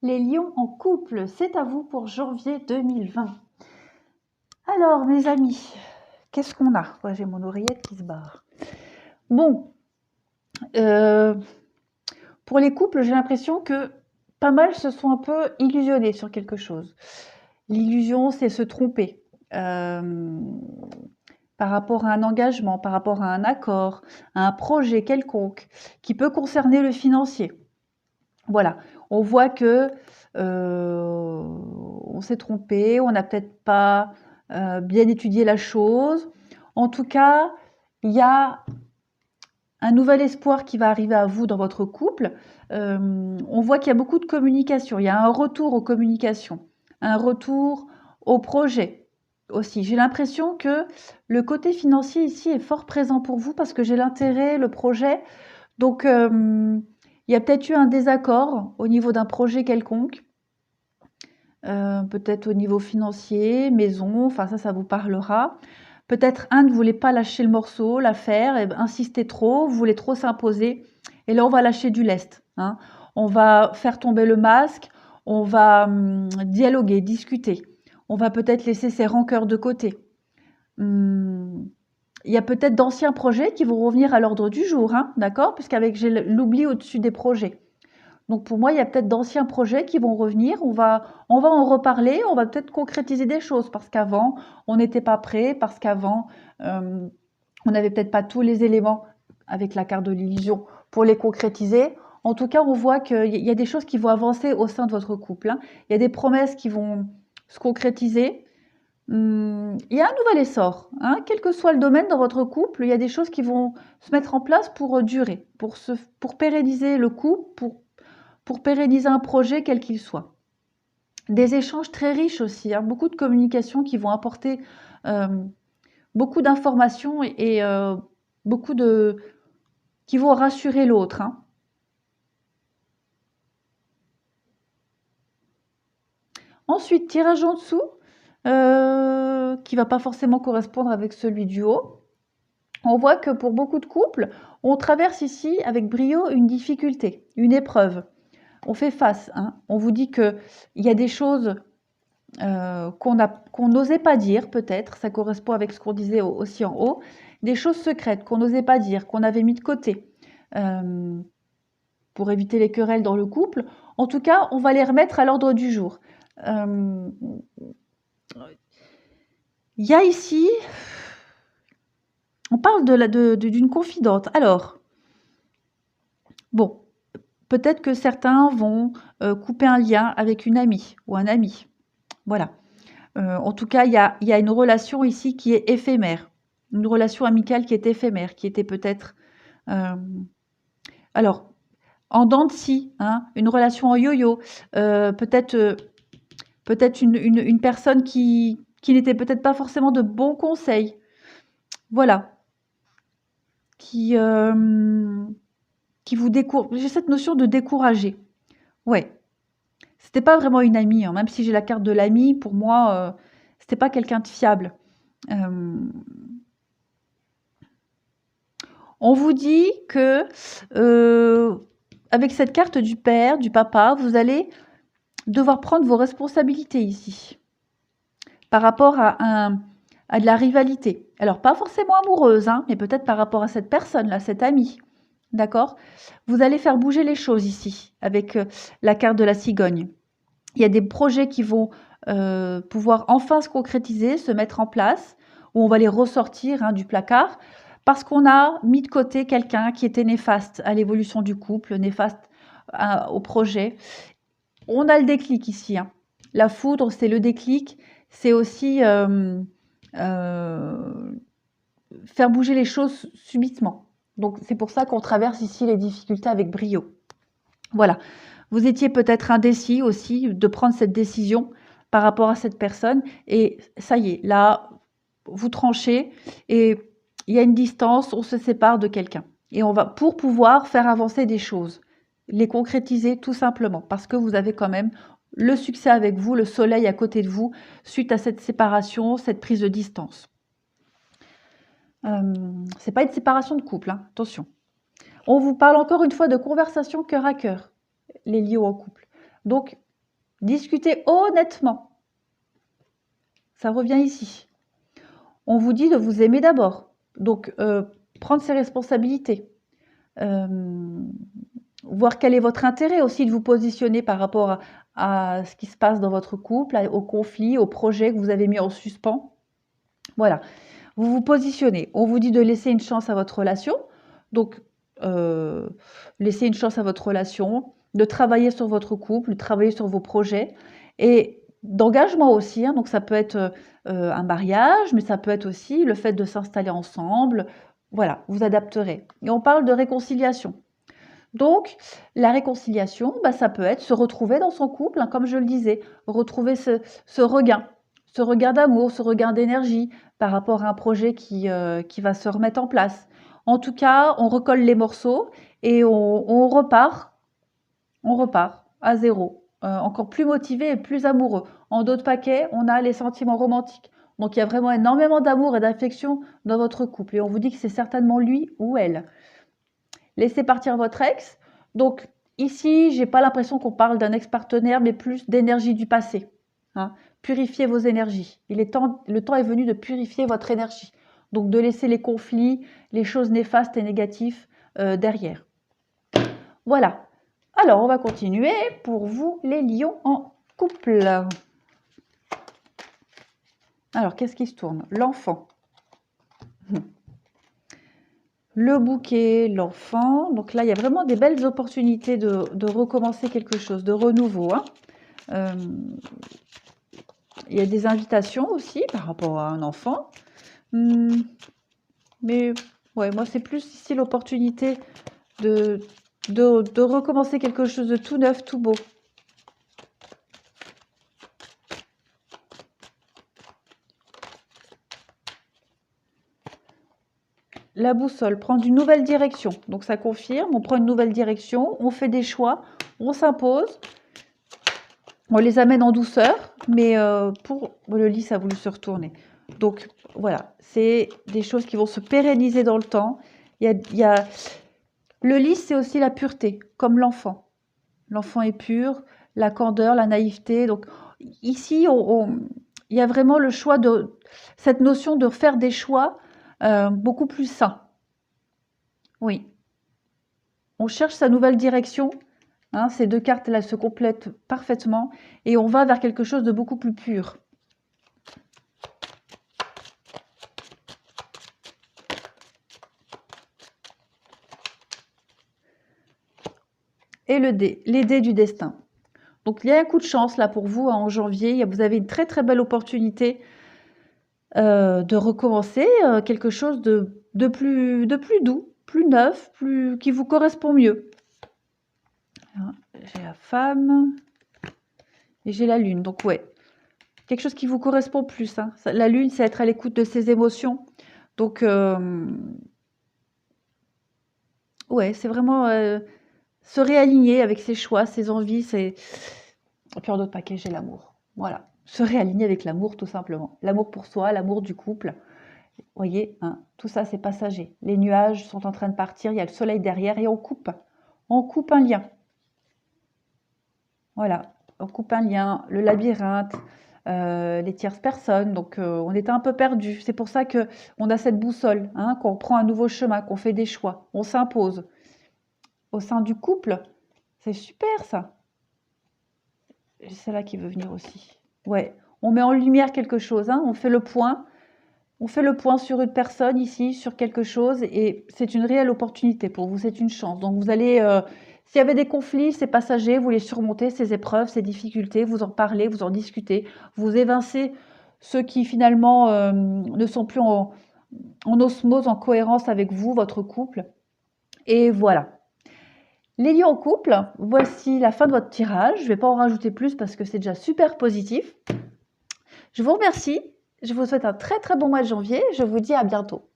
Les lions en couple, c'est à vous pour janvier 2020. Alors, mes amis, qu'est-ce qu'on a? Ouais, j'ai mon oreillette qui se barre. Bon, pour les couples, j'ai l'impression que pas mal se sont un peu illusionnés sur quelque chose. L'illusion, c'est se tromper par rapport à un engagement, par rapport à un accord, à un projet quelconque qui peut concerner le financier. Voilà, on voit que on s'est trompé, on n'a peut-être pas bien étudié la chose. En tout cas, il y a un nouvel espoir qui va arriver à vous dans votre couple. On voit qu'il y a beaucoup de communication, il y a un retour aux communications, un retour au projet aussi. J'ai l'impression que le côté financier ici est fort présent pour vous parce que j'ai l'intérêt, le projet. Donc, il y a peut-être eu un désaccord au niveau d'un projet quelconque, peut-être au niveau financier, maison, enfin ça vous parlera. Peut-être un ne voulait pas lâcher le morceau, l'affaire, et insistait trop, voulait trop s'imposer. Et là, on va lâcher du lest. Hein. On va faire tomber le masque, on va dialoguer, discuter. On va peut-être laisser ses rancœurs de côté. Il y a peut-être d'anciens projets qui vont revenir à l'ordre du jour, hein, d'accord? Puisqu'avec j'ai l'oubli au-dessus des projets. Donc pour moi, il y a peut-être d'anciens projets qui vont revenir. On va en reparler, on va peut-être concrétiser des choses parce qu'avant, on n'était pas prêt, parce qu'avant, on n'avait peut-être pas tous les éléments avec la carte de l'illusion pour les concrétiser. En tout cas, on voit qu'il y a des choses qui vont avancer au sein de votre couple. Hein. Il y a des promesses qui vont se concrétiser. Il y a un nouvel essor, hein, quel que soit le domaine dans votre couple, il y a des choses qui vont se mettre en place pour durer, pour pérenniser le couple, pour pérenniser un projet quel qu'il soit. Des échanges très riches aussi, hein, beaucoup de communications qui vont apporter beaucoup d'informations et beaucoup de qui vont rassurer l'autre. Hein. Ensuite, tirage en dessous, qui va pas forcément correspondre avec celui du haut. On voit que pour beaucoup de couples, on traverse ici avec brio une difficulté, une épreuve. On fait face. Hein. On vous dit qu'il y a des choses qu'on n'osait pas dire, peut-être, ça correspond avec ce qu'on disait aussi en haut, des choses secrètes qu'on n'osait pas dire, qu'on avait mis de côté pour éviter les querelles dans le couple. En tout cas, on va les remettre à l'ordre du jour. Il y a ici, on parle d'une confidente. Alors, bon, peut-être que certains vont couper un lien avec une amie ou un ami. Voilà. En tout cas, il y a une relation ici qui est éphémère. Une relation amicale qui est éphémère, qui était peut-être... alors, en dents de scie, hein, une relation en yo-yo, peut-être une personne qui n'était peut-être pas forcément de bons conseils. Voilà. Qui vous décourage. J'ai cette notion de décourager. Ouais. C'était pas vraiment une amie, hein. Même si j'ai la carte de l'ami, pour moi, c'était pas quelqu'un de fiable. On vous dit que avec cette carte du père, du papa, vous allez devoir prendre vos responsabilités ici par rapport à de la rivalité. Alors pas forcément amoureuse, hein, mais peut-être par rapport à cette personne-là, cet ami. D'accord? Vous allez faire bouger les choses ici avec la carte de la cigogne. Il y a des projets qui vont pouvoir enfin se concrétiser, se mettre en place, où on va les ressortir hein, du placard, parce qu'on a mis de côté quelqu'un qui était néfaste à l'évolution du couple, néfaste au projet. On a le déclic ici. Hein. La foudre, c'est le déclic, c'est aussi faire bouger les choses subitement. Donc c'est pour ça qu'on traverse ici les difficultés avec brio. Voilà. Vous étiez peut-être indécis aussi de prendre cette décision par rapport à cette personne. Et ça y est, là, vous tranchez et il y a une distance, on se sépare de quelqu'un. Et on va, pour pouvoir faire avancer des choses, les concrétiser tout simplement, parce que vous avez quand même le succès avec vous, le soleil à côté de vous, suite à cette séparation, cette prise de distance. C'est pas une séparation de couple, hein, attention. On vous parle encore une fois de conversation cœur à cœur, les liés en couple. Donc, Discutez honnêtement. Ça revient ici. On vous dit de vous aimer d'abord. Donc, prendre ses responsabilités. Voir quel est votre intérêt aussi de vous positionner par rapport à ce qui se passe dans votre couple, au conflit, au projet que vous avez mis en suspens. Voilà. Vous vous positionnez. On vous dit de laisser une chance à votre relation. Donc, laisser une chance à votre relation, de travailler sur votre couple, de travailler sur vos projets et d'engagement aussi. Hein. Donc, ça peut être un mariage, mais ça peut être aussi le fait de s'installer ensemble. Voilà, vous adapterez. Et on parle de réconciliation. Donc, la réconciliation, bah, ça peut être se retrouver dans son couple, hein, comme je le disais, retrouver ce regain d'amour, ce regain d'énergie par rapport à un projet qui va se remettre en place. En tout cas, on recolle les morceaux et on repart à zéro, encore plus motivé et plus amoureux. En dos de paquet, on a les sentiments romantiques. Donc, il y a vraiment énormément d'amour et d'affection dans votre couple et on vous dit que c'est certainement lui ou elle. Laissez partir votre ex. Donc, ici, j'ai pas l'impression qu'on parle d'un ex-partenaire, mais plus d'énergie du passé. Hein. Purifiez vos énergies. Le temps est venu de purifier votre énergie. Donc, de laisser les conflits, les choses néfastes et négatives derrière. Voilà. Alors, on va continuer pour vous, les lions en couple. Alors, qu'est-ce qui se tourne? L'enfant. Le bouquet, l'enfant. Donc là, il y a vraiment des belles opportunités de recommencer quelque chose, de renouveau. Hein. Il y a des invitations aussi par rapport à un enfant. Mais ouais, moi, c'est plus ici l'opportunité de recommencer quelque chose de tout neuf, tout beau. La boussole, prendre une nouvelle direction. Donc ça confirme, on prend une nouvelle direction, on fait des choix, on s'impose, on les amène en douceur, mais pour le lit, ça a voulu se retourner. Donc voilà, c'est des choses qui vont se pérenniser dans le temps. Le lys, c'est aussi la pureté, comme l'enfant. L'enfant est pur, la candeur, la naïveté. Donc ici, il y a vraiment le choix cette notion de faire des choix beaucoup plus sains. Oui. On cherche sa nouvelle direction. Hein, ces deux cartes-là se complètent parfaitement et on va vers quelque chose de beaucoup plus pur. Et les dés du destin. Donc il y a un coup de chance là pour vous hein, en janvier. Vous avez une très très belle opportunité de recommencer quelque chose de plus doux, plus neuf, qui vous correspond mieux. J'ai la femme et j'ai la lune. Donc ouais, quelque chose qui vous correspond plus. Hein. La lune, c'est être à l'écoute de ses émotions. Donc ouais, c'est vraiment se réaligner avec ses choix, ses envies. Et puis en d'autres paquets, j'ai l'amour. Voilà, se réaligner avec l'amour tout simplement. L'amour pour soi, l'amour du couple. Vous voyez, hein, tout ça, c'est passager. Les nuages sont en train de partir, il y a le soleil derrière et on coupe un lien. Voilà, on coupe un lien, le labyrinthe, les tierces personnes. Donc, on était un peu perdu. C'est pour ça qu'on a cette boussole, hein, qu'on prend un nouveau chemin, qu'on fait des choix, on s'impose. Au sein du couple, c'est super ça. C'est celle-là qui veut venir aussi. Ouais, on met en lumière quelque chose, hein, on fait le point. On fait le point sur une personne ici, sur quelque chose, et c'est une réelle opportunité pour vous, c'est une chance. Donc vous allez, s'il y avait des conflits, c'est passager, vous les surmontez, ces épreuves, ces difficultés, vous en parlez, vous en discutez, vous évincez ceux qui finalement ne sont plus en osmose, en cohérence avec vous, votre couple. Et voilà. Les lions en couple, voici la fin de votre tirage. Je ne vais pas en rajouter plus parce que c'est déjà super positif. Je vous remercie. Je vous souhaite un très très bon mois de janvier. Je vous dis à bientôt.